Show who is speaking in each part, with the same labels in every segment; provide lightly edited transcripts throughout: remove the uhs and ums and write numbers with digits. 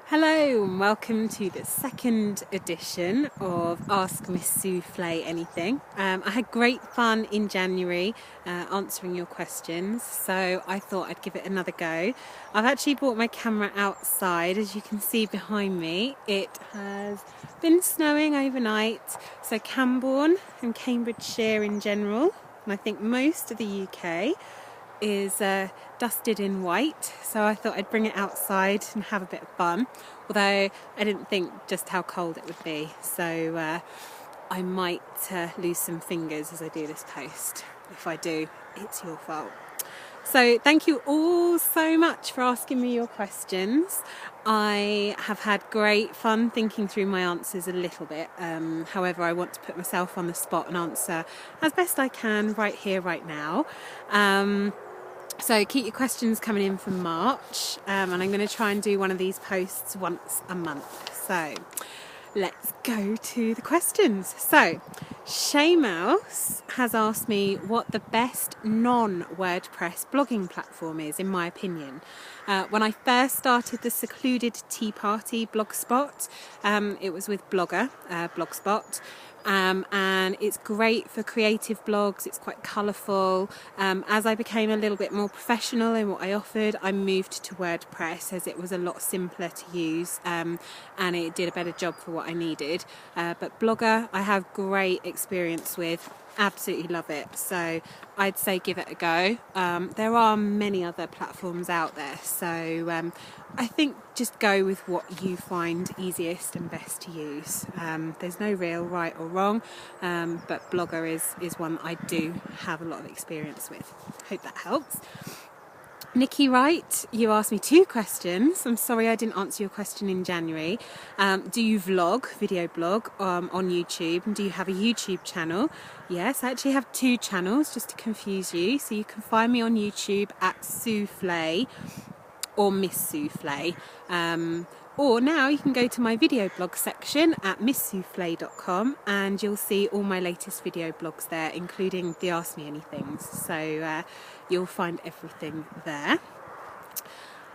Speaker 1: Hello and welcome to the second edition of Ask Miss Sue Flay Anything. I had great fun in January answering your questions, so I thought I'd give it another go. I've actually brought my camera outside. As you can see behind me, it has been snowing overnight, so Camborne and Cambridgeshire in general, and I think most of the UK, is dusted in white, so I thought I'd bring it outside and have a bit of fun, although I didn't think just how cold it would be, so I might lose some fingers as I do this post. If I do, it's your fault. So thank you all so much for asking me your questions. I have had great fun thinking through my answers a little bit. However, I want to put myself on the spot and answer as best I can right here, right now. So keep your questions coming in from March, and I'm going to try and do one of these posts once a month. So let's go to the questions. So Shay Mouse has asked me what the best non-WordPress blogging platform is, in my opinion. When I first started the secluded tea party blogspot, it was with Blogspot. And it's great for creative blogs. It's quite colourful. As I became a little bit more professional in what I offered, I moved to WordPress as it was a lot simpler to use, and it did a better job for what I needed. But Blogger I have great experience with. Absolutely love it, so I'd say give it a go. There are many other platforms out there, so I think just go with what you find easiest and best to use. There's no real right or wrong, but Blogger is one that I do have a lot of experience with. Hope that helps. Nikki Wright, you asked me two questions. I'm sorry I didn't answer your question in January. Do you video blog on YouTube, and do you have a YouTube channel? Yes, I actually have two channels, just to confuse you. So you can find me on YouTube at Sue Flay or Miss Sue Flay. Or now you can go to my video blog section at misssueflay.com and you'll see all my latest video blogs there, including the Ask Me Anythings. So you'll find everything there.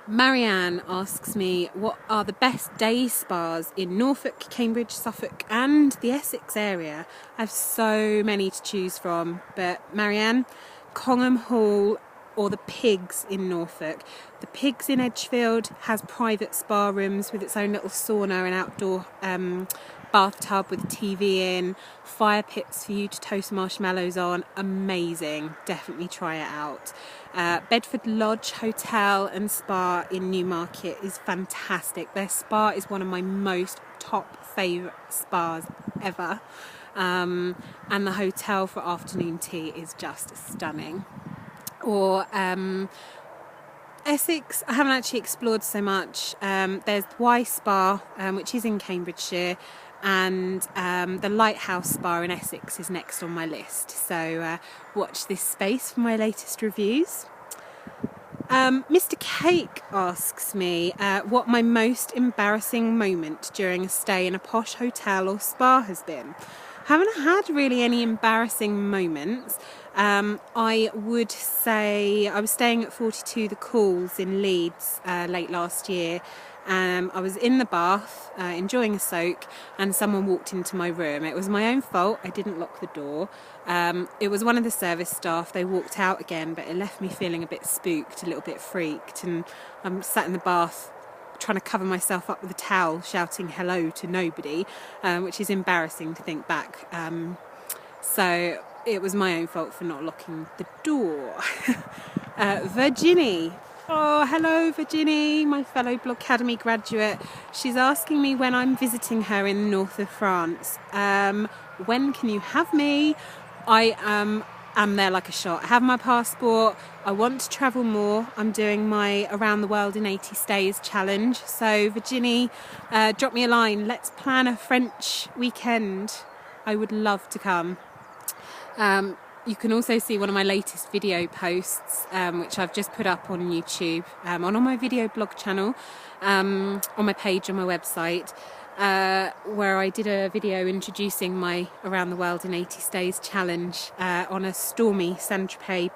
Speaker 1: Marianne asks me what are the best day spas in Norfolk, Cambridge, Suffolk and the Essex area. I have so many to choose from, but Marianne, Congham Hall or the Pigs in Norfolk. The Pigs in Edgefield has private spa rooms with its own little sauna and outdoor bathtub with a TV in, fire pits for you to toast marshmallows on. Amazing, definitely try it out. Bedford Lodge Hotel and Spa in Newmarket is fantastic. Their spa is one of my most top favourite spas ever, and the hotel for afternoon tea is just stunning. Or Essex, I haven't actually explored so much. There's Y Spa, which is in Cambridgeshire, and the Lighthouse Spa in Essex is next on my list. So watch this space for my latest reviews. Mr. Cake asks me what my most embarrassing moment during a stay in a posh hotel or spa has been. Haven't had really any embarrassing moments. I would say I was staying at 42 The Calls in Leeds late last year. I was in the bath enjoying a soak and someone walked into my room. It was my own fault, I didn't lock the door. It was one of the service staff. They walked out again, but it left me feeling a bit spooked, a little bit freaked, and I'm sat in the bath trying to cover myself up with a towel, shouting hello to nobody, which is embarrassing to think back. So it was my own fault for not locking the door. Virginie. Oh, hello Virginie, my fellow Blogcademy graduate. She's asking me when I'm visiting her in the north of France. When can you have me? I am there like a shot. I have my passport. I want to travel more. I'm doing my Around the World in 80 Stays challenge. So Virginie, drop me a line. Let's plan a French weekend. I would love to come. You can also see one of my latest video posts, which I've just put up on YouTube, on my video blog channel, on my page on my website, where I did a video introducing my Around the World in 80 Stays challenge on a stormy Saint-Tropez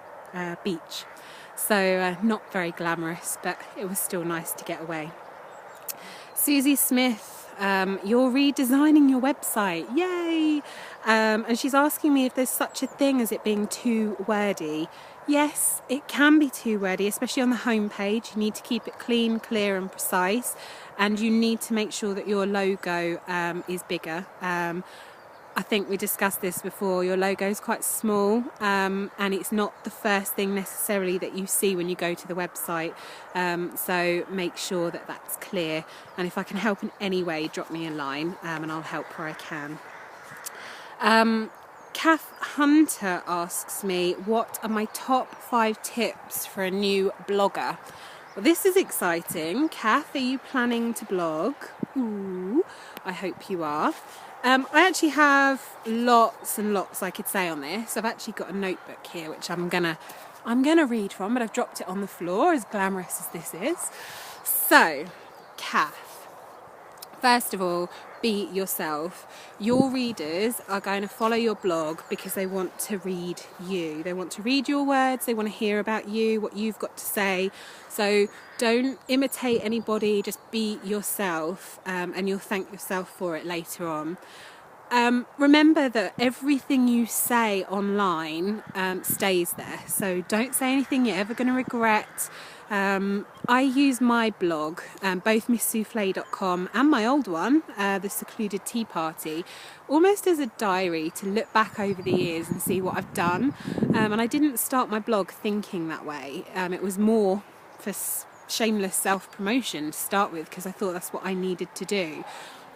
Speaker 1: beach. So not very glamorous, but it was still nice to get away. Susie Smith, you're redesigning your website, yay! And she's asking me if there's such a thing as it being too wordy. Yes, it can be too wordy, especially on the home page. You need to keep it clean, clear and precise, and you need to make sure that your logo is bigger. I think we discussed this before, your logo is quite small, and it's not the first thing necessarily that you see when you go to the website, so make sure that that's clear, and if I can help in any way, drop me a line and I'll help where I can. Kath Hunter asks me, what are my top 5 tips for a new blogger? Well, this is exciting. Kath, are you planning to blog? Ooh, I hope you are. I actually have lots and lots I could say on this. I've actually got a notebook here which I'm gonna read from, but I've dropped it on the floor, as glamorous as this is. So, Kath, first of all, be yourself. Your readers are going to follow your blog because they want to read you. They want to read your words, they want to hear about you, what you've got to say. So don't imitate anybody, just be yourself, and you'll thank yourself for it later on. Remember that everything you say online stays there, so don't say anything you're ever going to regret. I use my blog, both misssouffle.com and my old one, The Secluded Tea Party, almost as a diary to look back over the years and see what I've done. And I didn't start my blog thinking that way. It was more for shameless self-promotion to start with, because I thought that's what I needed to do.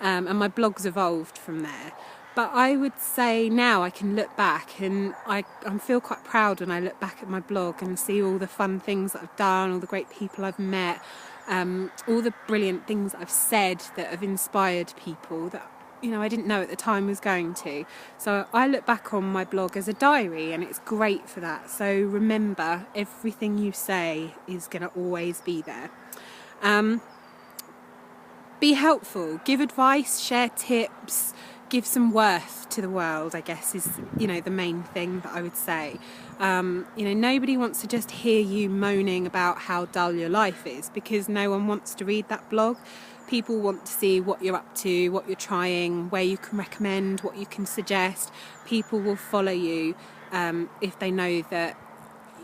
Speaker 1: And my blog's evolved from there. But I would say now I can look back and I feel quite proud when I look back at my blog and see all the fun things that I've done, all the great people I've met, all the brilliant things that I've said that have inspired people that, you know, I didn't know at the time was going to. So I look back on my blog as a diary, and it's great for that. So remember, everything you say is going to always be there. Be helpful, give advice, share tips, give some worth to the world, I guess is, you know, the main thing that I would say. You know, nobody wants to just hear you moaning about how dull your life is, because no one wants to read that blog. People want to see what you're up to, what you're trying, where you can recommend, what you can suggest. People will follow you if they know that,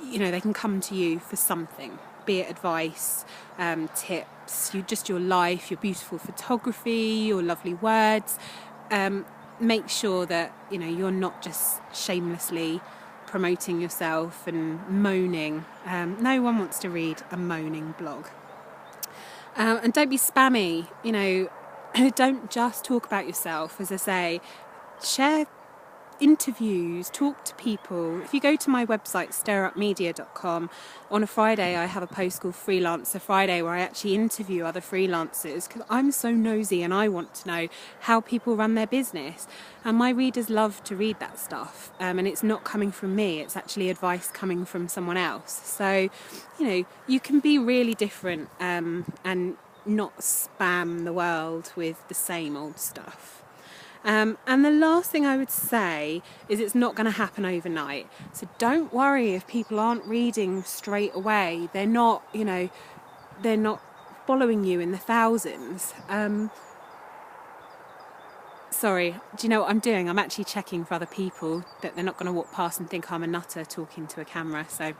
Speaker 1: you know, they can come to you for something, be it advice, tips, just your life, your beautiful photography, your lovely words. Make sure that, you know, you're not just shamelessly promoting yourself and moaning. No one wants to read a moaning blog. And don't be spammy, you know, don't just talk about yourself. As I say, share interviews, talk to people. If you go to my website, stirrupmedia.com, on a Friday I have a post called Freelancer Friday where I actually interview other freelancers, because I'm so nosy and I want to know how people run their business, and my readers love to read that stuff, and it's not coming from me, it's actually advice coming from someone else. So, you know, you can be really different and not spam the world with the same old stuff. And the last thing I would say is it's not going to happen overnight. So don't worry if people aren't reading straight away. They're not, you know, they're not following you in the thousands. Sorry, do you know what I'm doing? I'm actually checking for other people that they're not going to walk past and think I'm a nutter talking to a camera. So,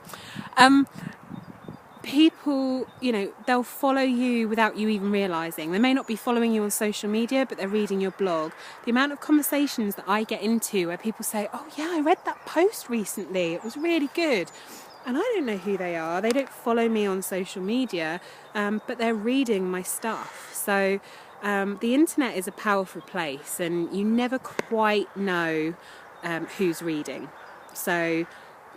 Speaker 1: people, you know, they'll follow you without you even realising. They may not be following you on social media, but they're reading your blog. The amount of conversations that I get into where people say, oh yeah, I read that post recently, it was really good. And I don't know who they are. They don't follow me on social media, but they're reading my stuff. So the internet is a powerful place, and you never quite know who's reading. So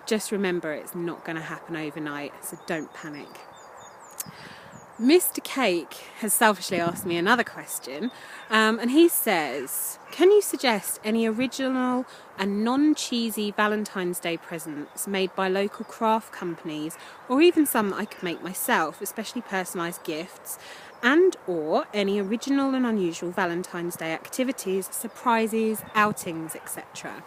Speaker 1: just remember, it's not going to happen overnight, so don't panic. Mr. Cake has selfishly asked me another question, and he says, can you suggest any original and non-cheesy Valentine's Day presents made by local craft companies, or even some that I could make myself, especially personalised gifts, and or any original and unusual Valentine's Day activities, surprises, outings, etc.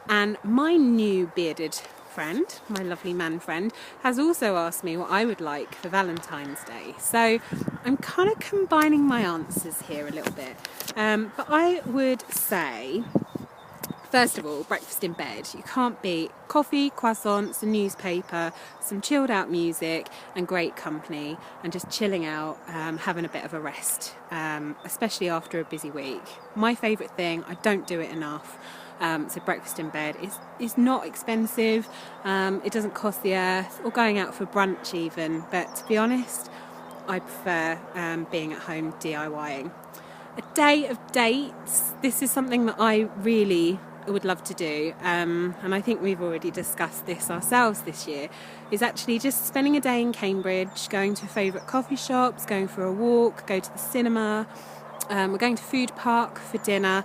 Speaker 1: And my new bearded friend, my lovely man friend, has also asked me what I would like for Valentine's Day. So I'm kind of combining my answers here a little bit. But I would say, first of all, breakfast in bed. You can't beat coffee, croissants, a newspaper, some chilled out music and great company, and just chilling out, having a bit of a rest, especially after a busy week. My favourite thing, I don't do it enough, so breakfast in bed is not expensive, it doesn't cost the earth, or going out for brunch even, but to be honest, I prefer being at home DIYing. A day of dates, this is something that I really would love to do, and I think we've already discussed this ourselves this year, is actually just spending a day in Cambridge, going to favourite coffee shops, going for a walk, go to the cinema. We're going to Food Park for dinner,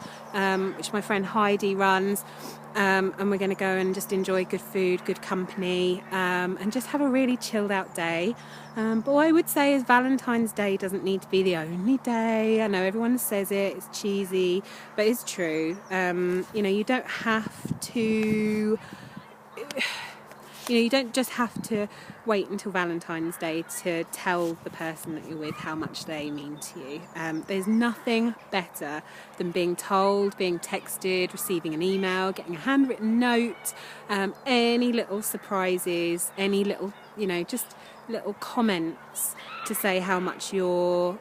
Speaker 1: which my friend Heidi runs, and we're going to go and just enjoy good food, good company, and just have a really chilled out day. But what I would say is Valentine's Day doesn't need to be the only day. I know everyone says it, it's cheesy, but it's true. You don't have to... you don't just have to wait until Valentine's Day to tell the person that you're with how much they mean to you. There's nothing better than being told, being texted, receiving an email, getting a handwritten note, any little surprises, any little, just little comments to say how much you're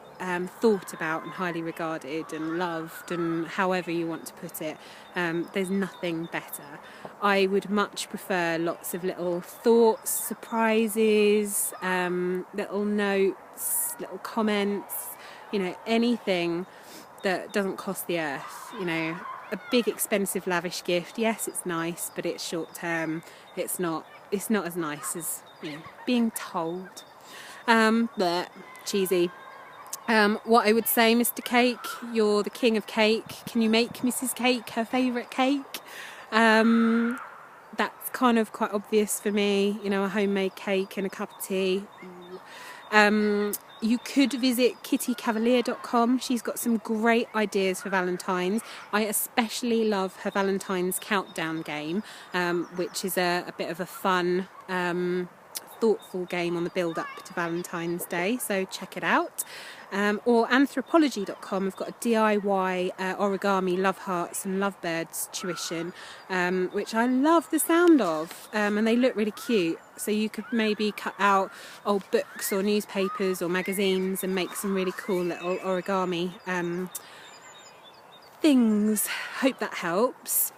Speaker 1: thought about and highly regarded and loved, and however you want to put it. There's nothing better. I would much prefer lots of little thoughts, surprises, little notes, little comments, anything that doesn't cost the earth. A big expensive lavish gift, yes, it's nice, but it's short term. It's not as nice as being told. But cheesy. What I would say, Mr. Cake, you're the king of cake. Can you make Mrs. Cake her favourite cake? That's kind of quite obvious for me, a homemade cake and a cup of tea. You could visit kittycavalier.com. She's got some great ideas for Valentine's. I especially love her Valentine's countdown game, which is a bit of a fun, thoughtful game on the build-up to Valentine's Day, so check it out. Or anthropology.com, we've got a DIY origami love hearts and lovebirds tuition, which I love the sound of, and they look really cute. So you could maybe cut out old books or newspapers or magazines and make some really cool little origami things. Hope that helps.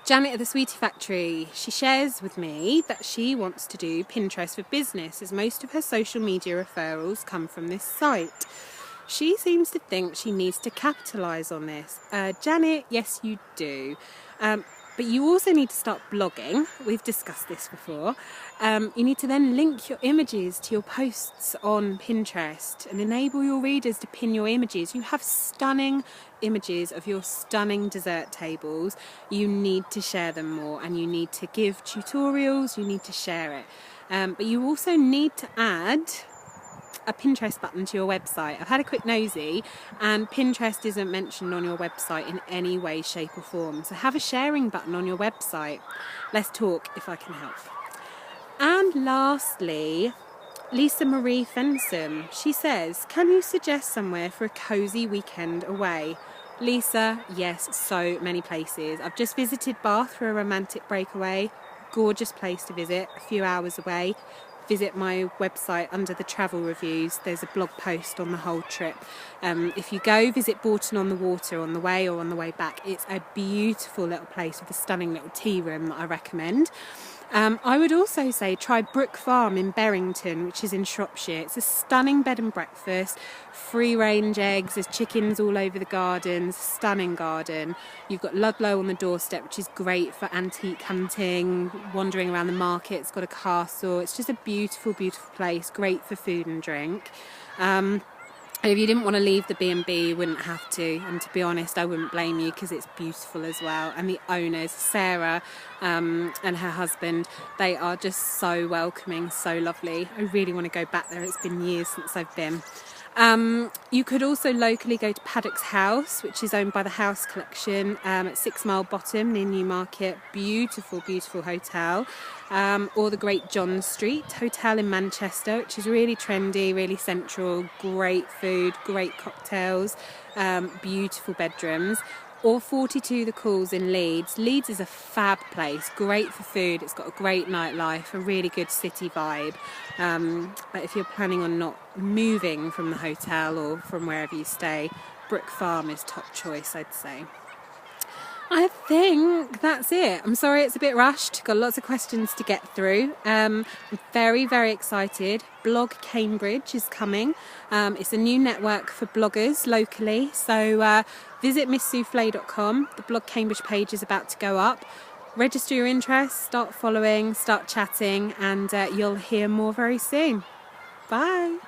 Speaker 1: Janet at the Sweetie Factory, she shares with me that she wants to do Pinterest for business, as most of her social media referrals come from this site. She seems to think she needs to capitalise on this. Janet, yes you do. But you also need to start blogging. We've discussed this before. You need to then link your images to your posts on Pinterest and enable your readers to pin your images. You have stunning images of your stunning dessert tables. You need to share them more, and you need to give tutorials. You need to share it. But you also need to add a Pinterest button to your website. I've had a quick nosy, and Pinterest isn't mentioned on your website in any way, shape or form. So have a sharing button on your website. Let's talk if I can help. And lastly, Lisa Marie Fensom. She says, can you suggest somewhere for a cosy weekend away? Lisa, yes, so many places. I've just visited Bath for a romantic breakaway. Gorgeous place to visit, a few hours away. Visit my website under the travel reviews. There's a blog post on the whole trip. If you go, visit Bourton-on-the-Water on the way or on the way back. It's a beautiful little place with a stunning little tea room that I recommend. I would also say try Brook Farm in Berrington, which is in Shropshire. It's a stunning bed and breakfast, free range eggs, there's chickens all over the gardens, stunning garden. You've got Ludlow on the doorstep, which is great for antique hunting, wandering around the market. It's got a castle. It's just a beautiful, beautiful place, great for food and drink. If you didn't want to leave the B&B, you wouldn't have to, and to be honest, I wouldn't blame you because it's beautiful as well. And the owners, Sarah and her husband, they are just so welcoming, so lovely. I really want to go back there. It's been years since I've been. You could also locally go to Paddock's House, which is owned by the House Collection at 6 Mile Bottom near Newmarket. Beautiful, beautiful hotel. Or the Great John Street Hotel in Manchester, which is really trendy, really central, great food, great cocktails, beautiful bedrooms. Or 42 The Calls in Leeds. Leeds is a fab place, great for food, it's got a great nightlife, a really good city vibe. But if you're planning on not moving from the hotel or from wherever you stay, Brook Farm is top choice, I'd say. I think that's it. I'm sorry it's a bit rushed. Got lots of questions to get through. I'm very, very excited. Blog Cambridge is coming. It's a new network for bloggers locally. So visit misssueflay.com. The Blog Cambridge page is about to go up. Register your interest, start following, start chatting, and you'll hear more very soon. Bye.